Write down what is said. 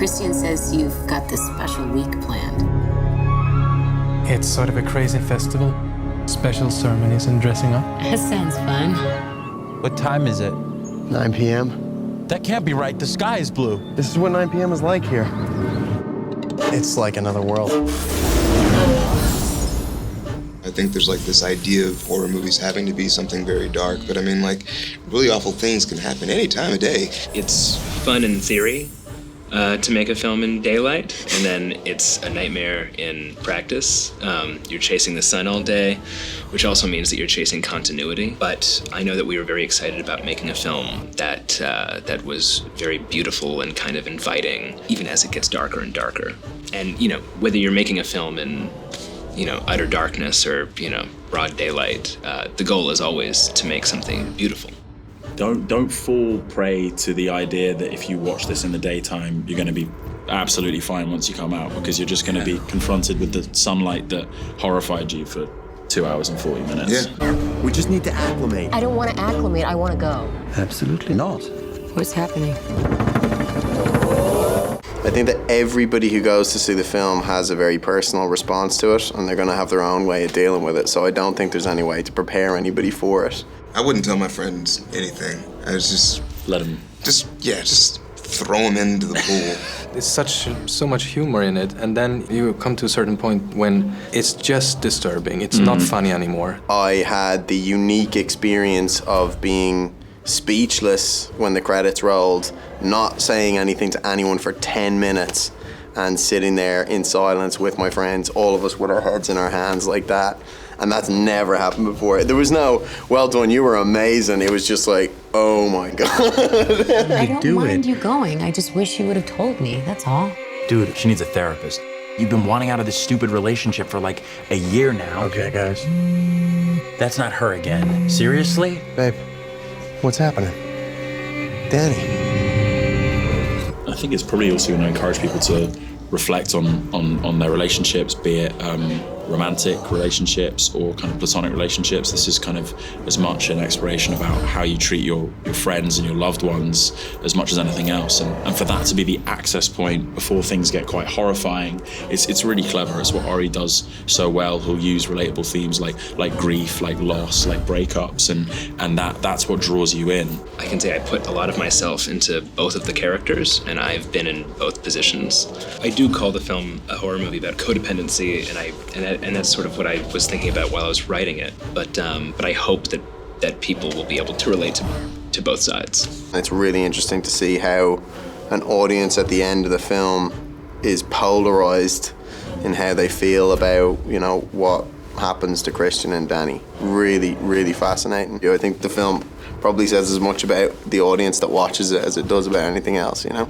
Christian says you've got this special week planned. It's sort of a crazy festival. Special ceremonies and dressing up. That sounds fun. What time is it? 9 p.m. That can't be right. The sky is blue. This is what 9 p.m. is like here. It's like another world. I think there's like this idea of horror movies having to be something very dark, but I mean, like, really awful things can happen any time of day. It's fun in theory to make a film in daylight, and then it's a nightmare in practice. You're chasing the sun all day, which also means that you're chasing continuity. But I know that we were very excited about making a film that was very beautiful and kind of inviting, even as it gets darker and darker. And, you know, whether you're making a film in, you know, utter darkness or, you know, broad daylight, the goal is always to make something beautiful. Don't fall prey to the idea that if you watch this in the daytime, you're going to be absolutely fine once you come out, because you're just going to be confronted with the sunlight that horrified you for 2 hours and 40 minutes. Yeah. We just need to acclimate. I don't want to acclimate, I want to go. Absolutely not. What's happening? I think that everybody who goes to see the film has a very personal response to it, and they're going to have their own way of dealing with it. So I don't think there's any way to prepare anybody for it. I wouldn't tell my friends anything. I was just... Let them... Just throw them into the pool. There's so much humor in it, and then you come to a certain point when it's just disturbing. It's not funny anymore. I had the unique experience of being speechless when the credits rolled, not saying anything to anyone for 10 minutes, and sitting there in silence with my friends, all of us with our heads in our hands like that. And that's never happened before. There was no, well done, you were amazing. It was just like, oh my God. I don't mind you going. I just wish you would have told me, that's all. Dude, she needs a therapist. You've been wanting out of this stupid relationship for like a year now. Okay, guys. That's not her again. Seriously? Babe, what's happening? Danny. I think it's probably also going to encourage people to reflect on their relationships, be it romantic relationships or kind of platonic relationships. This is kind of as much an exploration about how you treat your friends and your loved ones as much as anything else. And for that to be the access point before things get quite horrifying, it's really clever. It's what Ari does so well. He'll use relatable themes like grief, like loss, like breakups, and that's what draws you in. I can say I put a lot of myself into both of the characters, and I've been in both positions. I do call the film a horror movie about codependency, and that's sort of what I was thinking about while I was writing it. But I hope that people will be able to relate to both sides. It's really interesting to see how an audience at the end of the film is polarized in how they feel about, you know, what happens to Christian and Danny. Really, really fascinating. I think the film probably says as much about the audience that watches it as it does about anything else, you know?